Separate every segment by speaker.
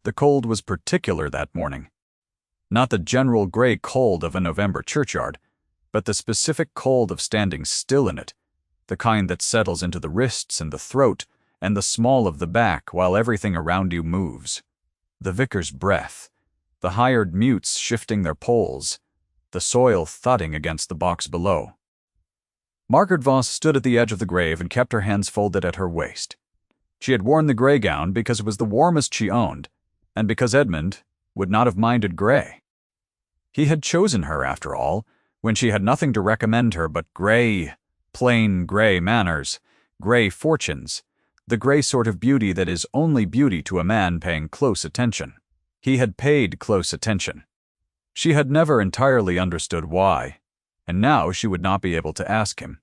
Speaker 1: The cold was particular that morning. Not the general gray cold of a November churchyard, but the specific cold of standing still in it, the kind that settles into the wrists and the throat and the small of the back while everything around you moves. The vicar's breath, the hired mutes shifting their poles, the soil thudding against the box below. Margaret Voss stood at the edge of the grave and kept her hands folded at her waist. She had worn the gray gown because it was the warmest she owned, and because Edmund would not have minded gray. He had chosen her, after all, when she had nothing to recommend her but gray, plain gray manners, gray fortunes, the gray sort of beauty that is only beauty to a man paying close attention. He had paid close attention. She had never entirely understood why, and now she would not be able to ask him.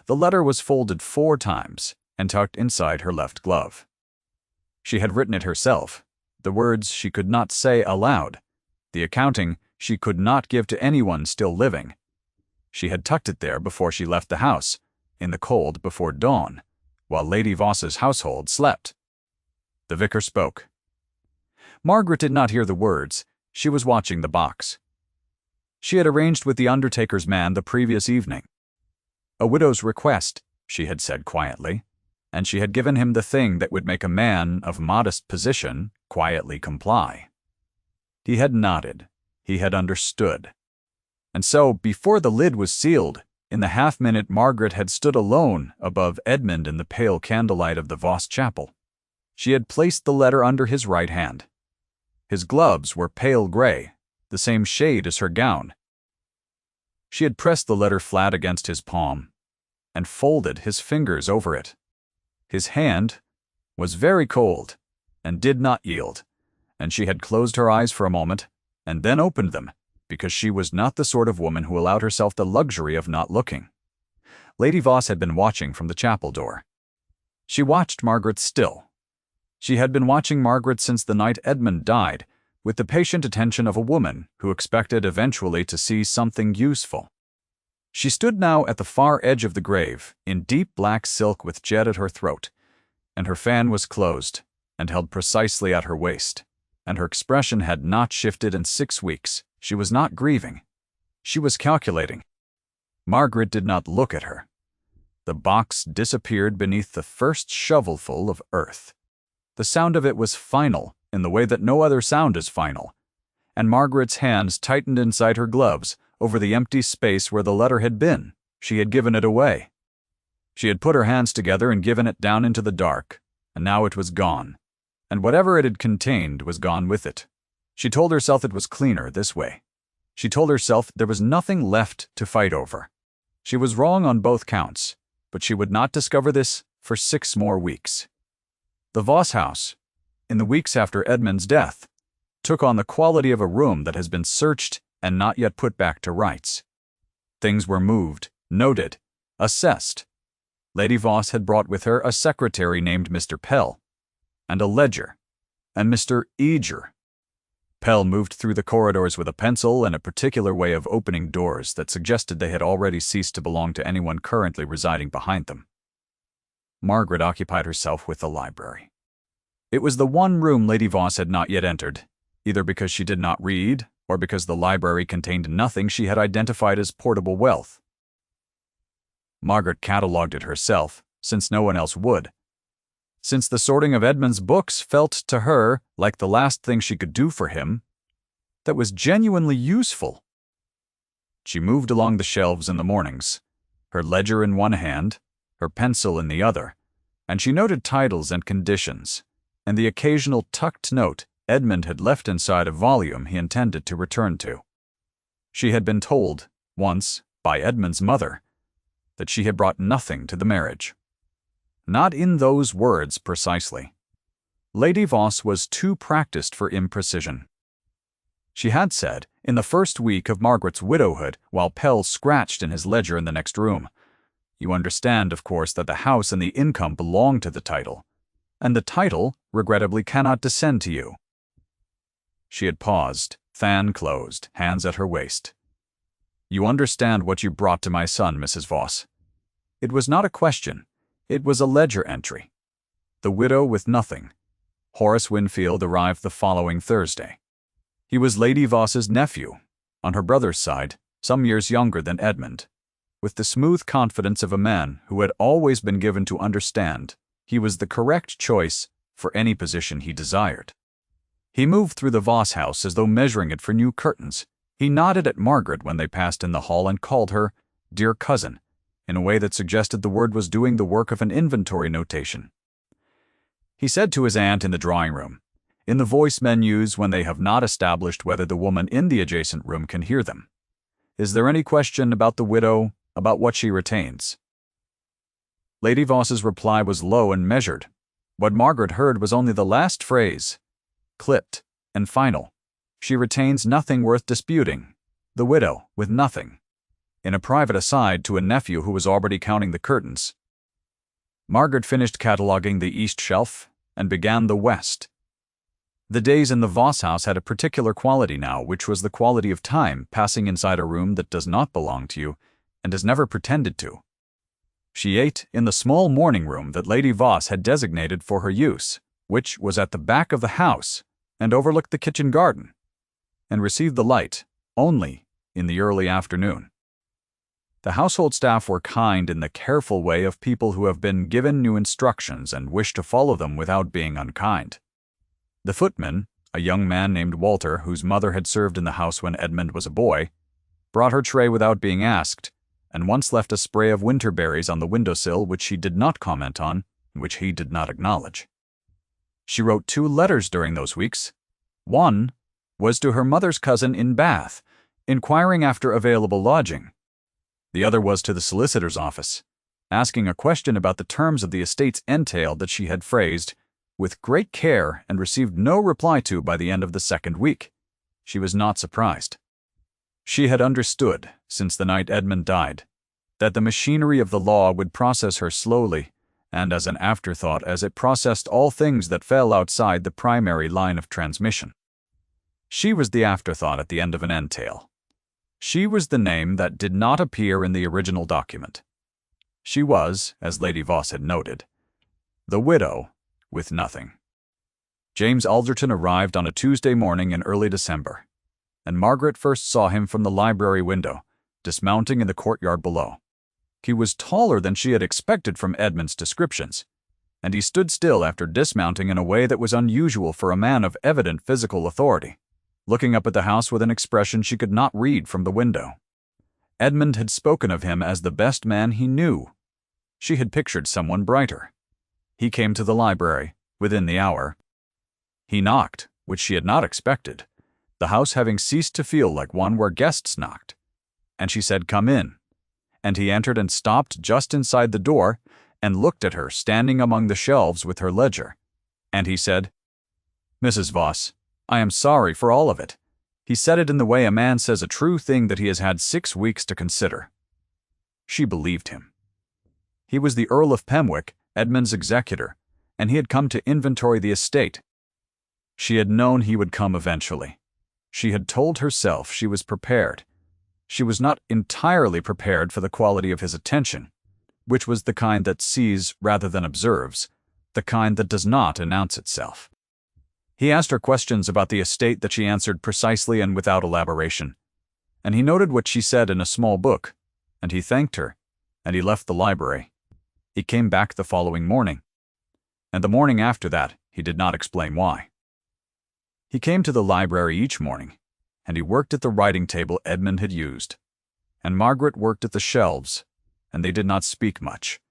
Speaker 1: The letter was folded 4 times and tucked inside her left glove. She had written it herself, the words she could not say aloud, the accounting she could not give to anyone still living. She had tucked it there before she left the house, in the cold before dawn, while Lady Voss's household slept. The vicar spoke. Margaret did not hear the words. She was watching the box. She had arranged with the undertaker's man the previous evening. A widow's request, she had said quietly, and she had given him the thing that would make a man of modest position quietly comply. He had nodded. He had understood. And so, before the lid was sealed, in the half-minute Margaret had stood alone above Edmund in the pale candlelight of the Voss chapel. She had placed the letter under his right hand. His gloves were pale gray, the same shade as her gown. She had pressed the letter flat against his palm and folded his fingers over it. His hand was very cold and did not yield, and she had closed her eyes for a moment and then opened them, because she was not the sort of woman who allowed herself the luxury of not looking. Lady Voss had been watching from the chapel door. She watched Margaret still. She had been watching Margaret since the night Edmund died, with the patient attention of a woman who expected eventually to see something useful. She stood now at the far edge of the grave, in deep black silk with jet at her throat, and her fan was closed and held precisely at her waist, and her expression had not shifted in 6 weeks. She was not grieving. She was calculating. Margaret did not look at her. The box disappeared beneath the first shovelful of earth. The sound of it was final in the way that no other sound is final, and Margaret's hands tightened inside her gloves over the empty space where the letter had been. She had given it away. She had put her hands together and given it down into the dark, and now it was gone, and whatever it had contained was gone with it. She told herself it was cleaner this way. She told herself there was nothing left to fight over. She was wrong on both counts, but she would not discover this for 6 more weeks. The Voss house, in the weeks after Edmund's death, took on the quality of a room that has been searched and not yet put back to rights. Things were moved, noted, assessed. Lady Voss had brought with her a secretary named Mr. Pell, and a ledger, and Mr. Eager. Pell moved through the corridors with a pencil and a particular way of opening doors that suggested they had already ceased to belong to anyone currently residing behind them. Margaret occupied herself with the library. It was the one room Lady Voss had not yet entered, either because she did not read or because the library contained nothing she had identified as portable wealth. Margaret catalogued it herself, since no one else would. Since the sorting of Edmund's books felt to her like the last thing she could do for him that was genuinely useful. She moved along the shelves in the mornings, her ledger in one hand, her pencil in the other, and she noted titles and conditions, and the occasional tucked note Edmund had left inside a volume he intended to return to. She had been told, once, by Edmund's mother, that she had brought nothing to the marriage. Not in those words precisely. Lady Voss was too practiced for imprecision. She had said, in the first week of Margaret's widowhood, while Pell scratched in his ledger in the next room, "You understand, of course, that the house and the income belong to the title, and the title, regrettably, cannot descend to you." She had paused, fan closed, hands at her waist. "You understand what you brought to my son, Mrs. Voss." It was not a question. It was a ledger entry. The widow with nothing, Horace Winfield arrived the following Thursday. He was Lady Voss's nephew, on her brother's side, some years younger than Edmund, with the smooth confidence of a man who had always been given to understand he was the correct choice for any position he desired. He moved through the Voss house as though measuring it for new curtains. He nodded at Margaret when they passed in the hall and called her "dear cousin," in a way that suggested the word was doing the work of an inventory notation. He said to his aunt in the drawing room, in the voice menus when they have not established whether the woman in the adjacent room can hear them, "Is there any question about the widow, about what she retains?" Lady Voss's reply was low and measured. What Margaret heard was only the last phrase, clipped and final. "She retains nothing worth disputing. The widow, with nothing," in a private aside to a nephew who was already counting the curtains. Margaret finished cataloguing the east shelf and began the west. The days in the Voss house had a particular quality now, which was the quality of time passing inside a room that does not belong to you and has never pretended to. She ate in the small morning room that Lady Voss had designated for her use, which was at the back of the house and overlooked the kitchen garden, and received the light only in the early afternoon. The household staff were kind in the careful way of people who have been given new instructions and wish to follow them without being unkind. The footman, a young man named Walter, whose mother had served in the house when Edmund was a boy, brought her tray without being asked, and once left a spray of winter berries on the windowsill which she did not comment on, and which he did not acknowledge. She wrote 2 letters during those weeks. One was to her mother's cousin in Bath, inquiring after available lodging. The other was to the solicitor's office, asking a question about the terms of the estate's entail that she had phrased with great care and received no reply to by the end of the 2nd week. She was not surprised. She had understood, since the night Edmund died, that the machinery of the law would process her slowly, and as an afterthought, as it processed all things that fell outside the primary line of transmission. She was the afterthought at the end of an entail. She was the name that did not appear in the original document. She was, as Lady Voss had noted, the widow with nothing. James Alderton arrived on a Tuesday morning in early December, and Margaret first saw him from the library window, dismounting in the courtyard below. He was taller than she had expected from Edmund's descriptions, and he stood still after dismounting in a way that was unusual for a man of evident physical authority, looking up at the house with an expression she could not read from the window. Edmund had spoken of him as the best man he knew. She had pictured someone brighter. He came to the library within the hour. He knocked, which she had not expected, the house having ceased to feel like one where guests knocked, and she said, "Come in." And he entered and stopped just inside the door and looked at her standing among the shelves with her ledger. And he said, "Mrs. Voss, I am sorry for all of it." He said it in the way a man says a true thing that he has had 6 weeks to consider. She believed him. He was the Earl of Pemwick, Edmund's executor, and he had come to inventory the estate. She had known he would come eventually. She had told herself she was prepared. She was not entirely prepared for the quality of his attention, which was the kind that sees rather than observes, the kind that does not announce itself. He asked her questions about the estate that she answered precisely and without elaboration, and he noted what she said in a small book, and he thanked her, and he left the library. He came back the following morning, and the morning after that he did not explain why. He came to the library each morning, and he worked at the writing table Edmund had used, and Margaret worked at the shelves, and they did not speak much,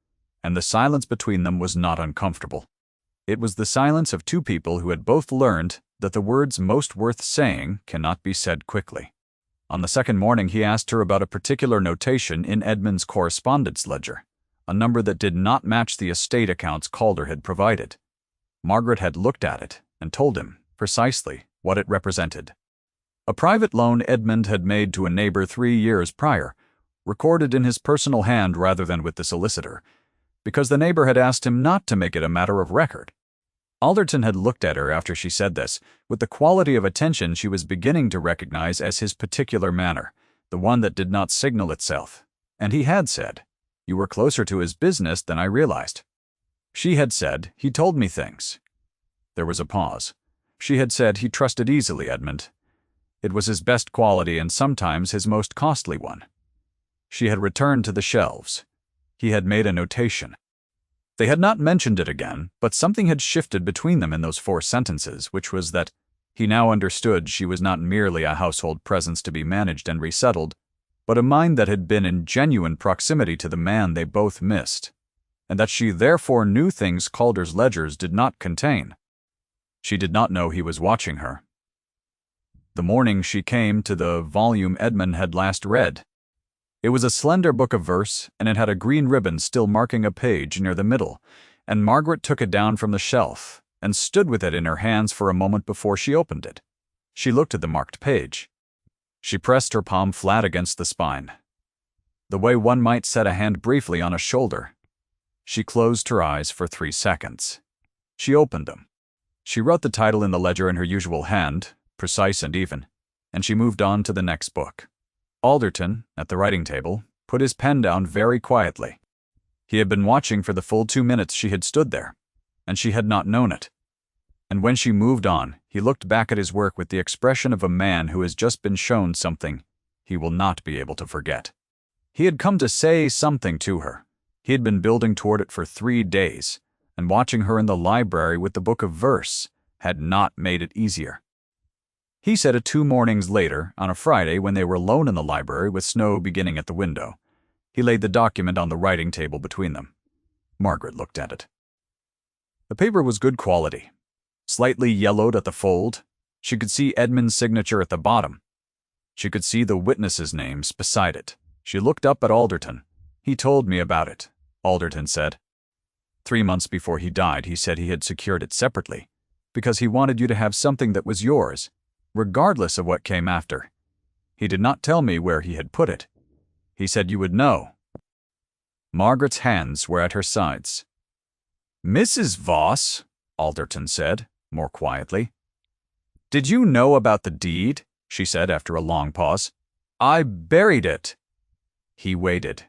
Speaker 1: and the silence between them was not uncomfortable. It was the silence of 2 people who had both learned that the words most worth saying cannot be said quickly. On the 2nd morning he asked her about a particular notation in Edmund's correspondence ledger, a number that did not match the estate accounts Calder had provided. Margaret had looked at it and told him precisely what it represented. A private loan Edmund had made to a neighbor 3 years prior, recorded in his personal hand rather than with the solicitor, because the neighbor had asked him not to make it a matter of record. Alderton had looked at her after she said this, with the quality of attention she was beginning to recognize as his particular manner, the one that did not signal itself, and he had said, "You were closer to his business than I realized." She had said, "He told me things." There was a pause. She had said he trusted easily Edmund. It was his best quality and sometimes his most costly one. She had returned to the shelves. He had made a notation. They had not mentioned it again, but something had shifted between them in those 4 sentences, which was that he now understood she was not merely a household presence to be managed and resettled, but a mind that had been in genuine proximity to the man they both missed, and that she therefore knew things Calder's ledgers did not contain. She did not know he was watching her. The morning she came to the volume Edmund had last read. It was a slender book of verse, and it had a green ribbon still marking a page near the middle, and Margaret took it down from the shelf and stood with it in her hands for a moment before she opened it. She looked at the marked page. She pressed her palm flat against the spine, the way one might set a hand briefly on a shoulder. She closed her eyes for 3 seconds. She opened them. She wrote the title in the ledger in her usual hand, precise and even, and she moved on to the next book. Alderton, at the writing table, put his pen down very quietly. He had been watching for the full 2 minutes she had stood there, and she had not known it. And when she moved on, he looked back at his work with the expression of a man who has just been shown something he will not be able to forget. He had come to say something to her. He had been building toward it for 3 days, and watching her in the library with the book of verse had not made it easier. He said it 2 mornings later, on a Friday when they were alone in the library with snow beginning at the window. He laid the document on the writing table between them. Margaret looked at it. The paper was good quality. Slightly yellowed at the fold, she could see Edmund's signature at the bottom. She could see the witnesses' names beside it. She looked up at Alderton. "He told me about it," Alderton said. 3 months before he died, he said he had secured it separately, because he wanted you to have something that was yours, regardless of what came after. He did not tell me where he had put it. He said you would know. Margaret's hands were at her sides. "Mrs. Voss," Alderton said, more quietly. "Did you know about the deed?" she said after a long pause. "I buried it." He waited.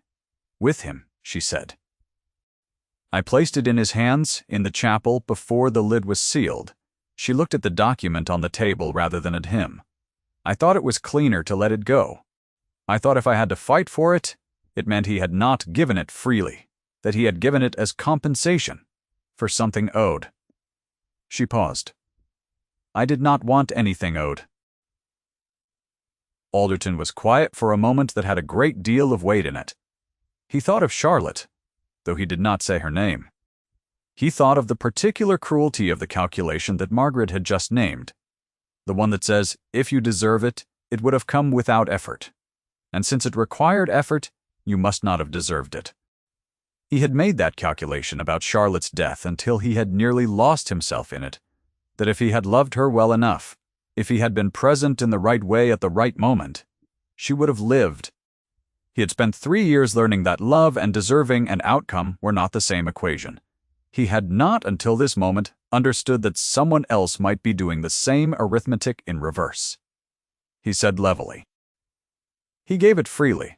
Speaker 1: "With him," she said. "I placed it in his hands in the chapel before the lid was sealed." She looked at the document on the table rather than at him. "I thought it was cleaner to let it go. I thought if I had to fight for it, it meant he had not given it freely, that he had given it as compensation for something owed." She paused. "I did not want anything owed." Alderton was quiet for a moment that had a great deal of weight in it. He thought of Charlotte, though he did not say her name. He thought of the particular cruelty of the calculation that Margaret had just named, the one that says, if you deserve it, it would have come without effort, and since it required effort, you must not have deserved it. He had made that calculation about Charlotte's death until he had nearly lost himself in it, that if he had loved her well enough, if he had been present in the right way at the right moment, she would have lived. He had spent 3 years learning that love and deserving and outcome were not the same equation. He had not, until this moment, understood that someone else might be doing the same arithmetic in reverse. He said levelly. He gave it freely.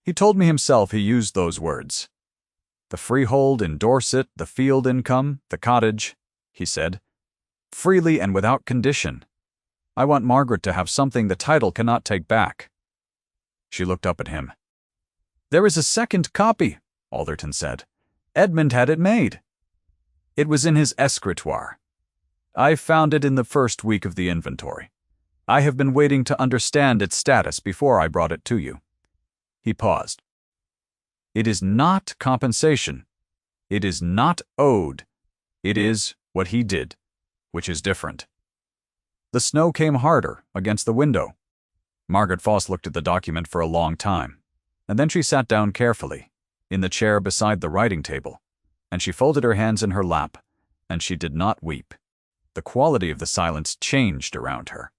Speaker 1: He told me himself he used those words. "The freehold in Dorset, the field income, the cottage," he said, "freely and without condition. I want Margaret to have something the title cannot take back." She looked up at him. "There is a second copy," Alderton said. "Edmund had it made. It was in his escritoire. I found it in the first week of the inventory. I have been waiting to understand its status before I brought it to you." He paused. "It is not compensation. It is not owed. It is what he did, which is different." The snow came harder against the window. Margaret Voss looked at the document for a long time, and then she sat down carefully, in the chair beside the writing table, and she folded her hands in her lap, and she did not weep. The quality of the silence changed around her,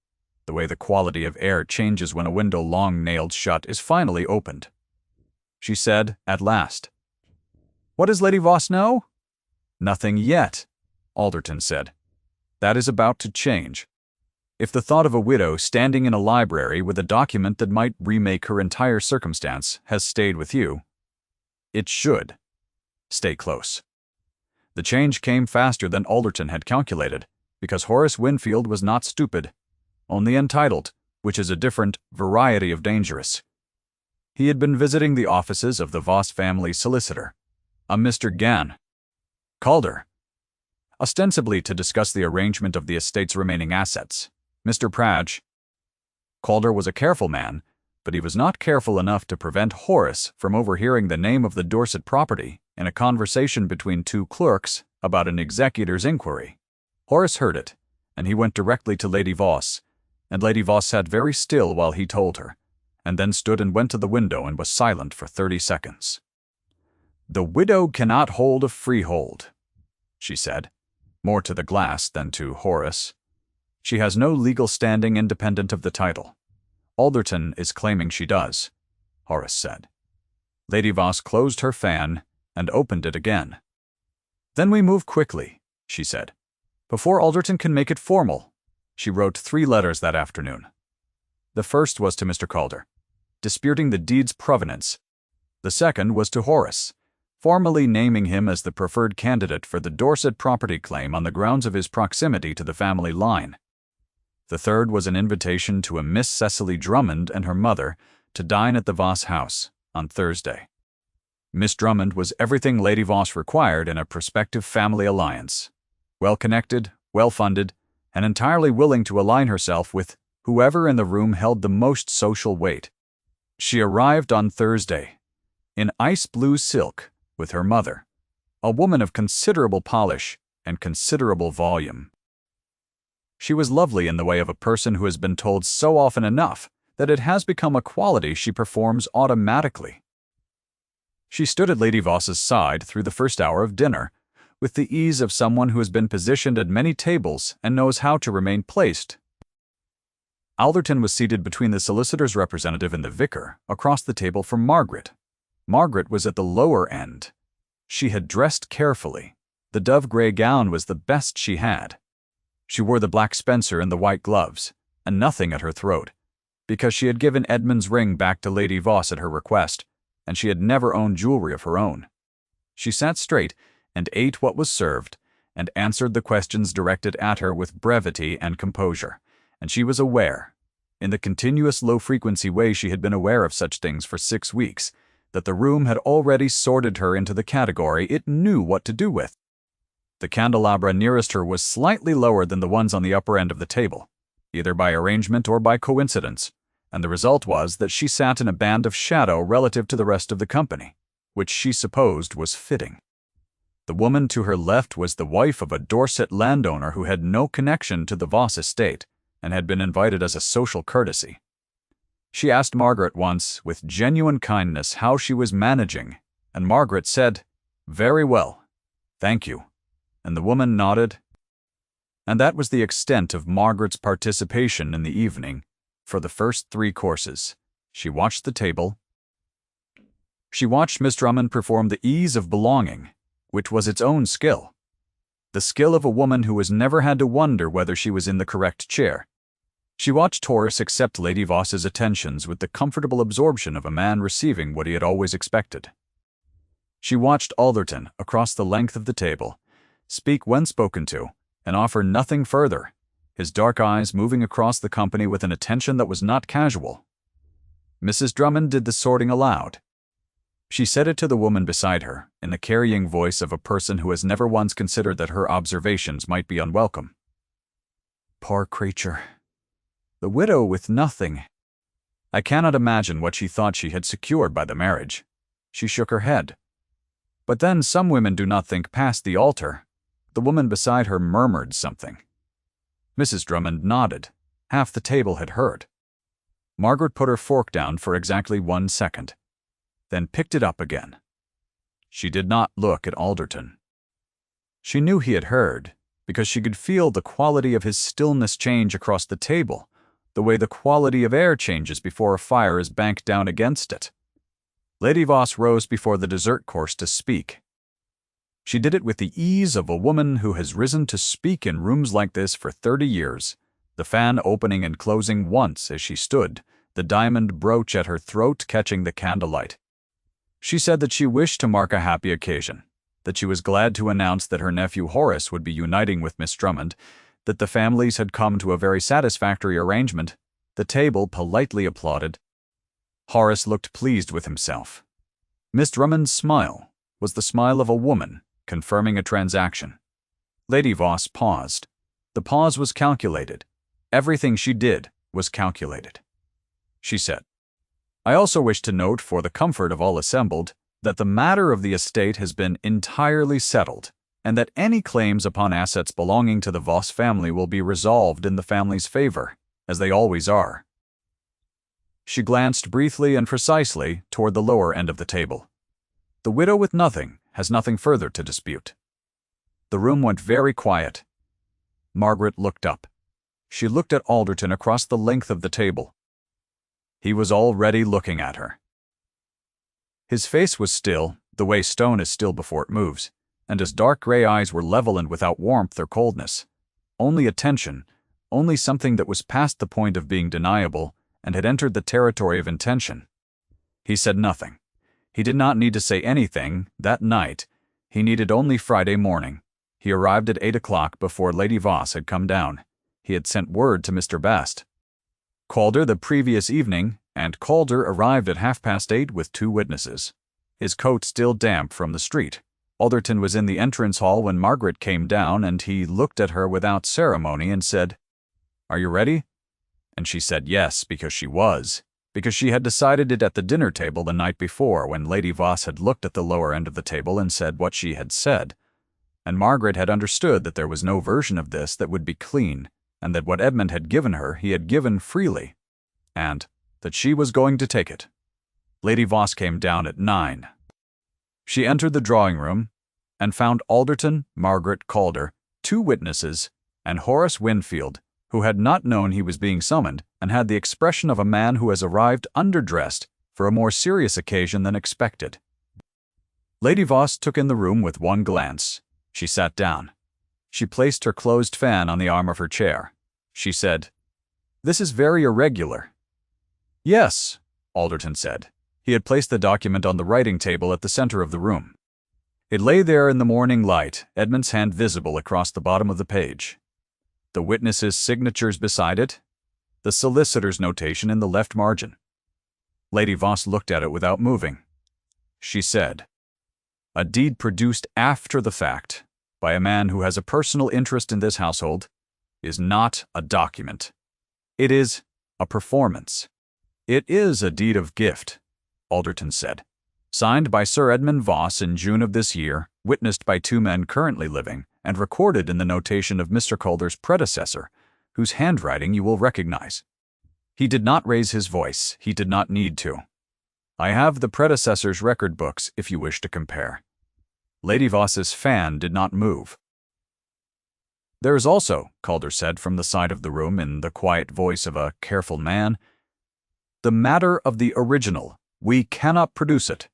Speaker 1: the way the quality of air changes when a window long nailed shut is finally opened. She said, at last, "What does Lady Voss know?" "Nothing yet," Alderton said. "That is about to change. If the thought of a widow standing in a library with a document that might remake her entire circumstance has stayed with you, it should stay close." The change came faster than Alderton had calculated, because Horace Winfield was not stupid, only entitled, which is a different variety of dangerous. He had been visiting the offices of the Voss family solicitor, a Mr. Gan Calder, ostensibly to discuss the arrangement of the estate's remaining assets. Mr. Praj Calder was a careful man, but he was not careful enough to prevent Horace from overhearing the name of the Dorset property in a conversation between two clerks about an executor's inquiry. Horace heard it, and he went directly to Lady Voss, and Lady Voss sat very still while he told her, and then stood and went to the window and was silent for 30 seconds. "The widow cannot hold a freehold," she said, more to the glass than to Horace. "She has no legal standing independent of the title. Alderton is claiming she does," Horace said. Lady Voss closed her fan and opened it again. "Then we move quickly," she said, "before Alderton can make it formal." She wrote 3 letters that afternoon. The first was to Mr. Calder, disputing the deed's provenance. The second was to Horace, formally naming him as the preferred candidate for the Dorset property claim on the grounds of his proximity to the family line. The third was an invitation to a Miss Cecily Drummond and her mother to dine at the Voss house on Thursday. Miss Drummond was everything Lady Voss required in a prospective family alliance: well-connected, well-funded, and entirely willing to align herself with whoever in the room held the most social weight. She arrived on Thursday, in ice-blue silk, with her mother, a woman of considerable polish and considerable volume. She was lovely in the way of a person who has been told so often enough that it has become a quality she performs automatically. She stood at Lady Voss's side through the first hour of dinner, with the ease of someone who has been positioned at many tables and knows how to remain placed. Alderton was seated between the solicitor's representative and the vicar, across the table from Margaret. Margaret was at the lower end. She had dressed carefully. The dove-gray gown was the best she had. She wore the black spencer and the white gloves, and nothing at her throat, because she had given Edmund's ring back to Lady Voss at her request, and she had never owned jewelry of her own. She sat straight and ate what was served, and answered the questions directed at her with brevity and composure, and she was aware, in the continuous low-frequency way she had been aware of such things for 6 weeks, that the room had already sorted her into the category it knew what to do with. The candelabra nearest her was slightly lower than the ones on the upper end of the table, either by arrangement or by coincidence, and the result was that she sat in a band of shadow relative to the rest of the company, which she supposed was fitting. The woman to her left was the wife of a Dorset landowner who had no connection to the Voss estate, and had been invited as a social courtesy. She asked Margaret once, with genuine kindness, how she was managing, and Margaret said, "Very well, thank you," and the woman nodded. And that was the extent of Margaret's participation in the evening. For the first 3 courses, she watched the table. She watched Miss Drummond perform the ease of belonging, which was its own skill. The skill of a woman who has never had to wonder whether she was in the correct chair. She watched Horace accept Lady Voss's attentions with the comfortable absorption of a man receiving what he had always expected. She watched Alderton, across the length of the table, speak when spoken to, and offer nothing further, his dark eyes moving across the company with an attention that was not casual. Mrs. Drummond did the sorting aloud. She said it to the woman beside her, in the carrying voice of a person who has never once considered that her observations might be unwelcome. "Poor creature. The widow with nothing. I cannot imagine what she thought she had secured by the marriage." She shook her head. "But then some women do not think past the altar." The woman beside her murmured something. Mrs. Drummond nodded. Half the table had heard. Margaret put her fork down for exactly 1 second, then picked it up again. She did not look at Alderton. She knew he had heard, because she could feel the quality of his stillness change across the table, the way the quality of air changes before a fire is banked down against it. Lady Voss rose before the dessert course to speak. She did it with the ease of a woman who has risen to speak in rooms like this for 30 years, the fan opening and closing once as she stood, the diamond brooch at her throat catching the candlelight. She said that she wished to mark a happy occasion, that she was glad to announce that her nephew Horace would be uniting with Miss Drummond, that the families had come to a very satisfactory arrangement. The table politely applauded. Horace looked pleased with himself. Miss Drummond's smile was the smile of a woman confirming a transaction. Lady Voss paused. The pause was calculated. Everything she did was calculated. She said, "I also wish to note, for the comfort of all assembled, that the matter of the estate has been entirely settled, and that any claims upon assets belonging to the Voss family will be resolved in the family's favor, as they always are." She glanced briefly and precisely toward the lower end of the table. The widow with nothing has nothing further to dispute. The room went very quiet. Margaret looked up. She looked at Alderton across the length of the table. He was already looking at her. His face was still, the way stone is still before it moves, and his dark gray eyes were level and without warmth or coldness. Only attention, only something that was past the point of being deniable and had entered the territory of intention. He said nothing. He did not need to say anything that night. He needed only Friday morning. He arrived at 8 o'clock before Lady Voss had come down. He had sent word to Mr. Bast. Calder the previous evening, and Calder arrived at 8:30 with 2 witnesses. His coat still damp from the street. Alderton was in the entrance hall when Margaret came down, and he looked at her without ceremony and said, "Are you ready?" And she said yes, because she was, because she had decided it at the dinner table the night before, when Lady Voss had looked at the lower end of the table and said what she had said. And Margaret had understood that there was no version of this that would be clean, and that what Edmund had given her he had given freely, and that she was going to take it. Lady Voss came down at 9. She entered the drawing-room and found Alderton, Margaret, Calder, 2 witnesses, and Horace Winfield, who had not known he was being summoned and had the expression of a man who has arrived underdressed for a more serious occasion than expected. Lady Voss took in the room with one glance. She sat down. She placed her closed fan on the arm of her chair. She said, "This is very irregular." "Yes," Alderton said. He had placed the document on the writing table at the center of the room. It lay there in the morning light, Edmund's hand visible across the bottom of the page. The witnesses' signatures beside it, the solicitor's notation in the left margin. Lady Voss looked at it without moving. She said, "A deed produced after the fact, by a man who has a personal interest in this household, is not a document. It is a performance." "It is a deed of gift," Alderton said, "signed by Sir Edmund Voss in June of this year, witnessed by 2 men currently living, and recorded in the notation of Mr. Calder's predecessor, whose handwriting you will recognize." He did not raise his voice. He did not need to. "I have the predecessor's record books if you wish to compare." Lady Voss's fan did not move. "There is also," Calder said from the side of the room in the quiet voice of a careful man, "the matter of the original. We cannot produce it.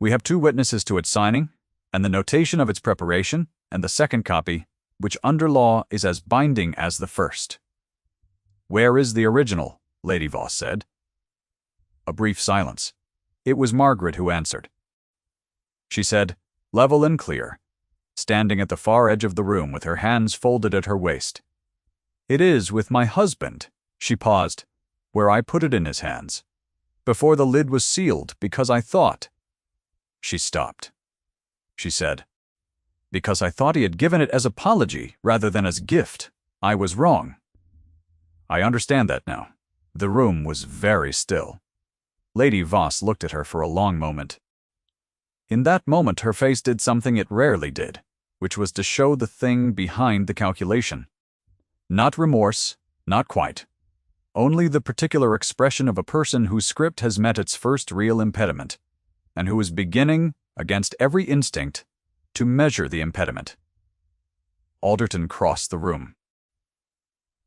Speaker 1: We have 2 witnesses to its signing, and the notation of its preparation, and the second copy, which under law is as binding as the first." "Where is the original?" Lady Voss said. A brief silence. It was Margaret who answered. She said, level and clear, standing at the far edge of the room with her hands folded at her waist, "It is with my husband." She paused, "where I put it in his hands, before the lid was sealed, because I thought—" She stopped. She said, "Because I thought he had given it as apology rather than as gift. I was wrong." "I understand that now." The room was very still. Lady Voss looked at her for a long moment. In that moment her face did something it rarely did, which was to show the thing behind the calculation. Not remorse, not quite. Only the particular expression of a person whose script has met its first real impediment, and who is beginning, against every instinct, to measure the impediment. Alderton crossed the room.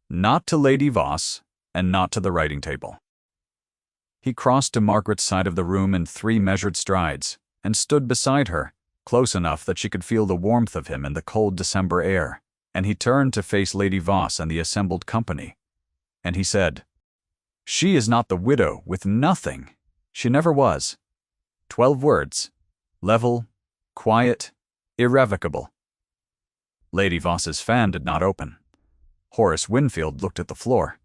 Speaker 1: Not to Lady Voss, and not to the writing table. He crossed to Margaret's side of the room in 3 measured strides, and stood beside her, close enough that she could feel the warmth of him in the cold December air, and he turned to face Lady Voss and the assembled company. And he said, "She is not the widow with nothing. She never was." 12 words, level, quiet, Irrevocable. Lady Voss's fan did not open. Horace Winfield looked at the floor.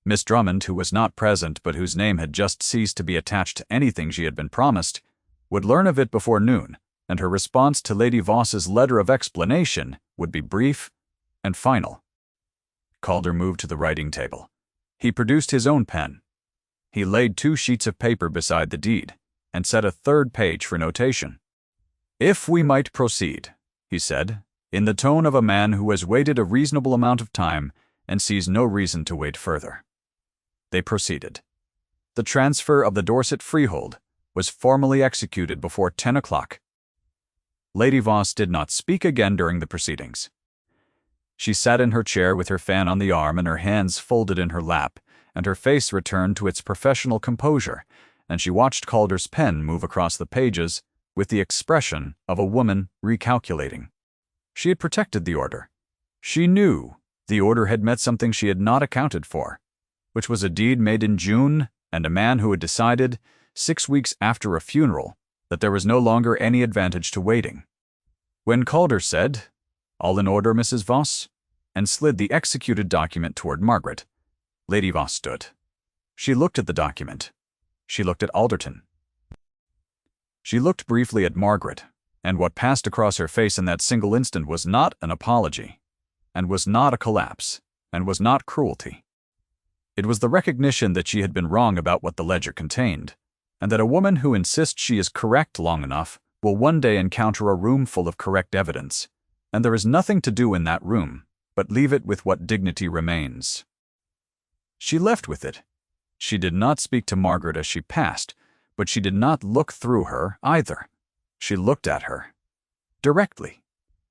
Speaker 1: Miss Drummond, who was not present but whose name had just ceased to be attached to anything she had been promised, would learn of it before noon, and her response to Lady Voss's letter of explanation would be brief and final. Calder moved to the writing table. He produced his own pen. He laid 2 sheets of paper beside the deed, and set a 3rd page for notation. "If we might proceed," he said, in the tone of a man who has waited a reasonable amount of time and sees no reason to wait further. They proceeded. The transfer of the Dorset freehold was formally executed before 10 o'clock. Lady Voss did not speak again during the proceedings. She sat in her chair with her fan on the arm and her hands folded in her lap, and her face returned to its professional composure, and she watched Calder's pen move across the pages with the expression of a woman recalculating. She had protected the order. She knew the order had met something she had not accounted for, which was a deed made in June and a man who had decided, 6 weeks after a funeral, that there was no longer any advantage to waiting. When Calder said, "All in order, Mrs. Voss," and slid the executed document toward Margaret, Lady Voss stood. She looked at the document. She looked at Alderton. She looked briefly at Margaret, and what passed across her face in that single instant was not an apology, and was not a collapse, and was not cruelty. It was the recognition that she had been wrong about what the ledger contained, and that a woman who insists she is correct long enough will one day encounter a room full of correct evidence, and there is nothing to do in that room but leave it with what dignity remains. She left with it. She did not speak to Margaret as she passed, but she did not look through her either. She looked at her, directly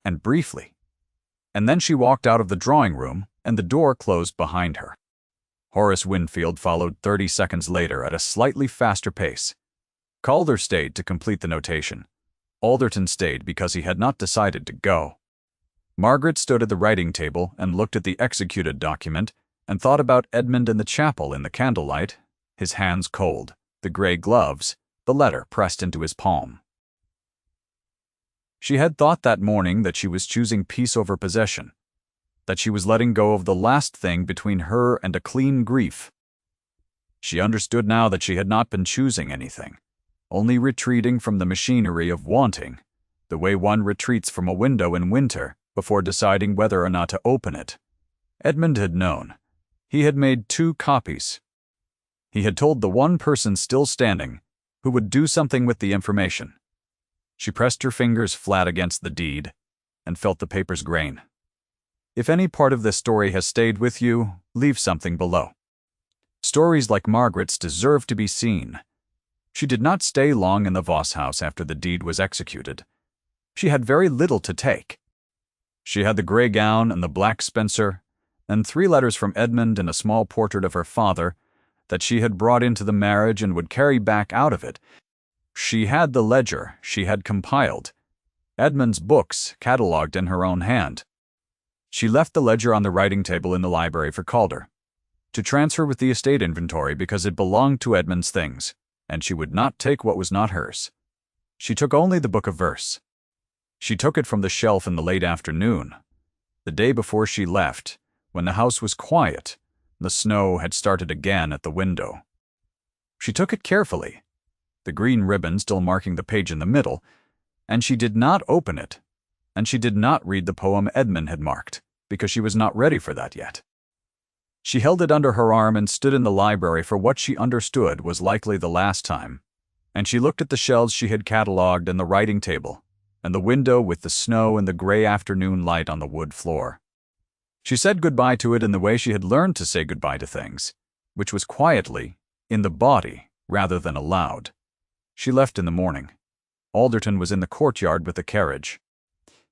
Speaker 1: and briefly, and then she walked out of the drawing room and the door closed behind her. Horace Winfield followed 30 seconds later at a slightly faster pace. Calder stayed to complete the notation. Alderton stayed because he had not decided to go. Margaret stood at the writing table and looked at the executed document and thought about Edmund in the chapel in the candlelight, his hands cold, the gray gloves, the letter pressed into his palm. She had thought that morning that she was choosing peace over possession, that she was letting go of the last thing between her and a clean grief. She understood now that she had not been choosing anything, only retreating from the machinery of wanting, the way one retreats from a window in winter before deciding whether or not to open it. Edmund had known. He had made 2 copies. He had told the one person still standing who would do something with the information. She pressed her fingers flat against the deed and felt the paper's grain. If any part of this story has stayed with you, leave something below. Stories like Margaret's deserve to be seen. She did not stay long in the Voss house after the deed was executed. She had very little to take. She had the gray gown and the black spencer, and 3 letters from Edmund and a small portrait of her father that she had brought into the marriage and would carry back out of it. She had the ledger she had compiled, Edmund's books catalogued in her own hand. She left the ledger on the writing table in the library for Calder to transfer with the estate inventory because it belonged to Edmund's things, and she would not take what was not hers. She took only the book of verse. She took it from the shelf in the late afternoon, the day before she left, when the house was quiet. The snow had started again at the window. She took it carefully, the green ribbon still marking the page in the middle, and she did not open it, and she did not read the poem Edmund had marked, because she was not ready for that yet. She held it under her arm and stood in the library for what she understood was likely the last time, and she looked at the shelves she had catalogued and the writing table, and the window with the snow and the gray afternoon light on the wood floor. She said goodbye to it in the way she had learned to say goodbye to things, which was quietly, in the body, rather than aloud. She left in the morning. Alderton was in the courtyard with the carriage.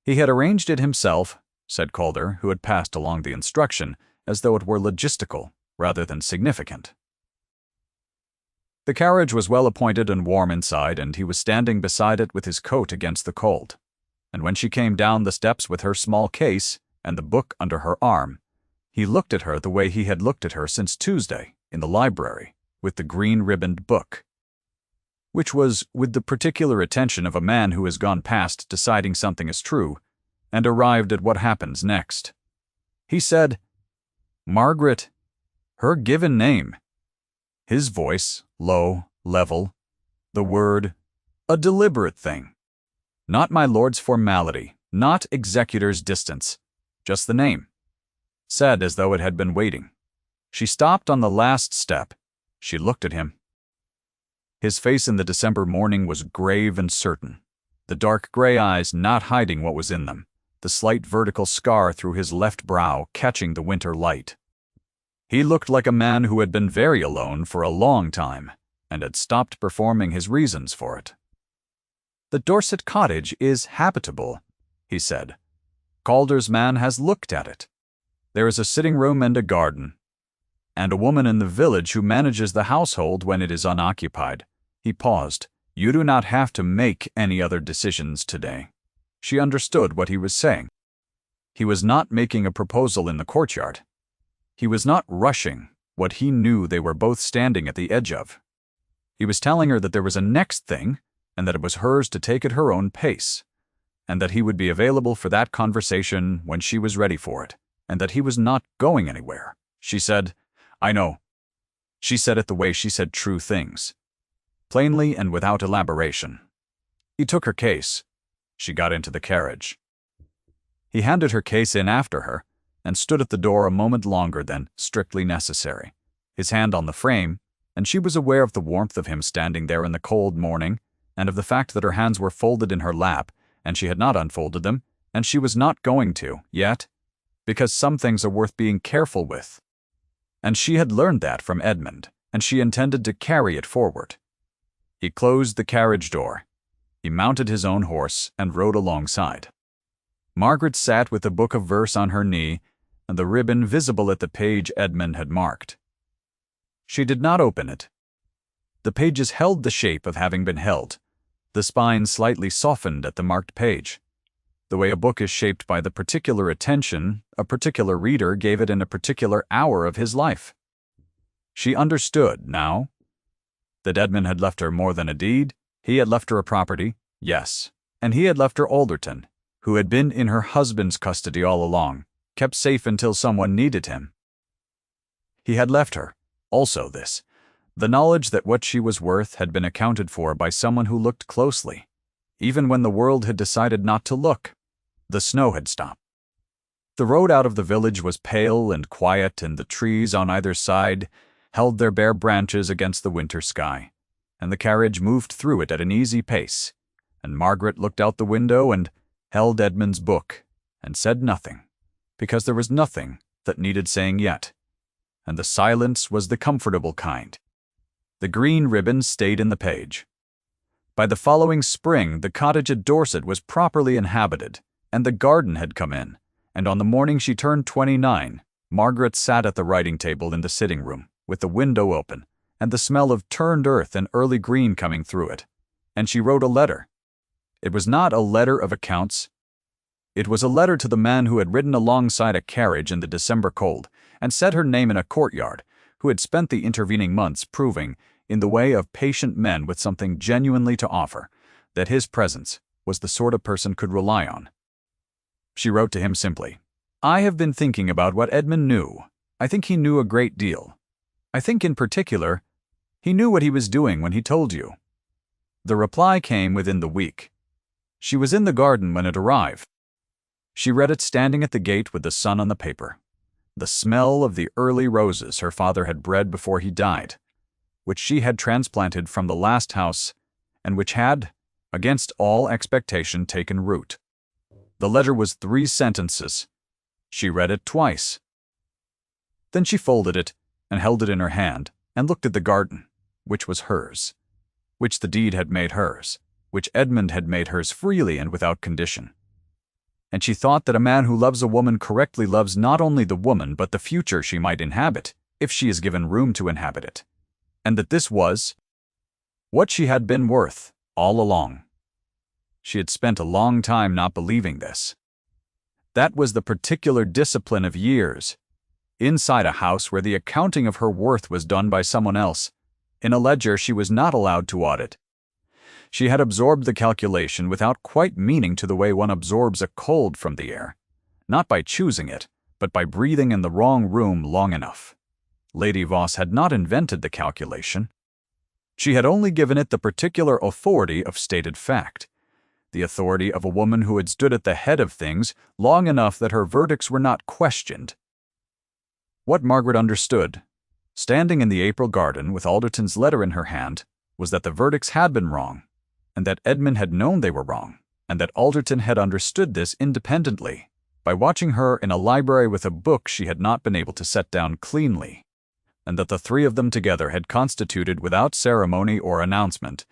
Speaker 1: He had arranged it himself, said Calder, who had passed along the instruction, as though it were logistical rather than significant. The carriage was well appointed and warm inside, and he was standing beside it with his coat against the cold. And when she came down the steps with her small case and the book under her arm, he looked at her the way he had looked at her since Tuesday in the library with the green-ribboned book. which was with the particular attention of a man who has gone past deciding something is true and arrived at what happens next. He said, "Margaret, her given name." His voice, low, level, the word, a deliberate thing. Not my lord's formality, not executor's distance, just the name. Said as though it had been waiting. She stopped on the last step. She looked at him. His face in the December morning was grave and certain, the dark gray eyes not hiding what was in them, the slight vertical scar through his left brow catching the winter light. He looked like a man who had been very alone for a long time and had stopped performing his reasons for it. "The Dorset cottage is habitable," he said. "Calder's man has looked at it. There is a sitting room and a garden, and a woman in the village who manages the household when it is unoccupied." He paused. "You do not have to make any other decisions today." She understood what he was saying. He was not making a proposal in the courtyard. He was not rushing what he knew they were both standing at the edge of. He was telling her that there was a next thing, and that it was hers to take at her own pace, and that he would be available for that conversation when she was ready for it, and that he was not going anywhere. She said, "I know." She said it the way she said true things, plainly and without elaboration. He took her case. She got into the carriage. He handed her case in after her and stood at the door a moment longer than strictly necessary, his hand on the frame, and she was aware of the warmth of him standing there in the cold morning, and of the fact that her hands were folded in her lap, and she had not unfolded them, and she was not going to, yet, because some things are worth being careful with. And she had learned that from Edmund, and she intended to carry it forward. He closed the carriage door. He mounted his own horse and rode alongside. Margaret sat with a book of verse on her knee and the ribbon visible at the page Edmund had marked. She did not open it. The pages held the shape of having been held, the spine slightly softened at the marked page. The way a book is shaped by the particular attention a particular reader gave it in a particular hour of his life. She understood, now, that Edmund had left her more than a deed. He had left her a property, yes, and he had left her Alderton, who had been in her husband's custody all along, kept safe until someone needed him. He had left her, also this, the knowledge that what she was worth had been accounted for by someone who looked closely, even when the world had decided not to look. The snow had stopped. The road out of the village was pale and quiet, and the trees on either side held their bare branches against the winter sky, and the carriage moved through it at an easy pace, and Margaret looked out the window and held Edmund's book, and said nothing, because there was nothing that needed saying yet, and the silence was the comfortable kind. The green ribbon stayed in the page. By the following spring, the cottage at Dorset was properly inhabited, and the garden had come in, and on the morning she turned 29, Margaret sat at the writing table in the sitting room, with the window open, and the smell of turned earth and early green coming through it, and she wrote a letter. It was not a letter of accounts. It was a letter to the man who had ridden alongside a carriage in the December cold and said her name in a courtyard, who had spent the intervening months proving, in the way of patient men with something genuinely to offer, that his presence was the sort of person could rely on. She wrote to him simply, "I have been thinking about what Edmund knew. I think he knew a great deal. I think in particular, he knew what he was doing when he told you." The reply came within the week. She was in the garden when it arrived. She read it standing at the gate with the sun on the paper. The smell of the early roses her father had bred before he died, which she had transplanted from the last house, and which had, against all expectation, taken root. The letter was 3 sentences. She read it twice. Then she folded it and held it in her hand and looked at the garden, which was hers, which the deed had made hers, which Edmund had made hers freely and without condition. And she thought that a man who loves a woman correctly loves not only the woman but the future she might inhabit, if she is given room to inhabit it, and that this was what she had been worth all along. She had spent a long time not believing this. That was the particular discipline of years, inside a house where the accounting of her worth was done by someone else, in a ledger she was not allowed to audit, She had absorbed the calculation without quite meaning to the way one absorbs a cold from the air, not by choosing it, but by breathing in the wrong room long enough. Lady Voss had not invented the calculation. She had only given it the particular authority of stated fact, the authority of a woman who had stood at the head of things long enough that her verdicts were not questioned. What Margaret understood, standing in the April garden with Alderton's letter in her hand, was that the verdicts had been wrong, and that Edmund had known they were wrong, and that Alderton had understood this independently, by watching her in a library with a book she had not been able to set down cleanly, and that the three of them together had constituted, without ceremony or announcement,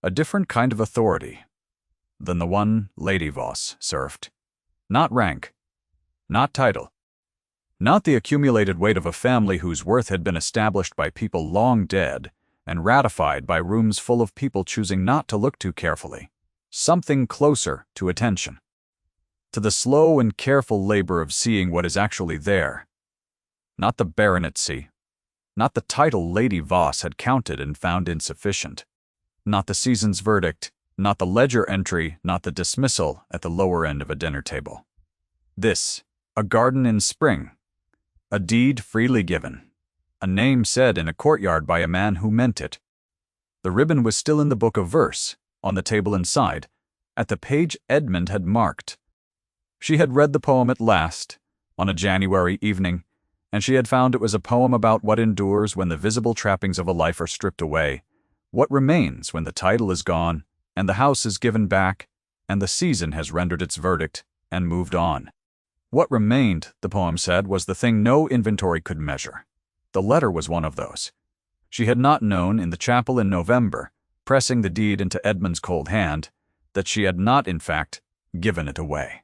Speaker 1: a different kind of authority than the one Lady Voss served. Not rank, not title, not the accumulated weight of a family whose worth had been established by people long dead and ratified by rooms full of people choosing not to look too carefully. Something closer to attention, to the slow and careful labor of seeing what is actually there. Not the baronetcy, not the title Lady Voss had counted and found insufficient, not the season's verdict, not the ledger entry, not the dismissal at the lower end of a dinner table. This, a garden in spring, a deed freely given, a name said in a courtyard by a man who meant it. The ribbon was still in the book of verse, on the table inside, at the page Edmund had marked. She had read the poem at last, on a January evening, and she had found it was a poem about what endures when the visible trappings of a life are stripped away, what remains when the title is gone, and the house is given back, and the season has rendered its verdict and moved on. What remained, the poem said, was the thing no inventory could measure. The letter was one of those. She had not known, in the chapel in November, pressing the deed into Edmund's cold hand, that she had not, in fact, given it away.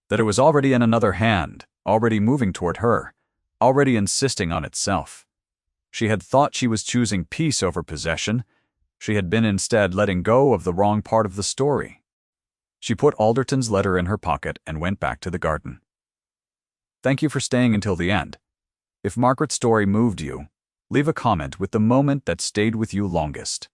Speaker 1: That it was already in another hand, already moving toward her, already insisting on itself. She had thought she was choosing peace over possession. She had been instead letting go of the wrong part of the story. She put Alderton's letter in her pocket and went back to the garden. Thank you for staying until the end. If Margaret's story moved you, leave a comment with the moment that stayed with you longest.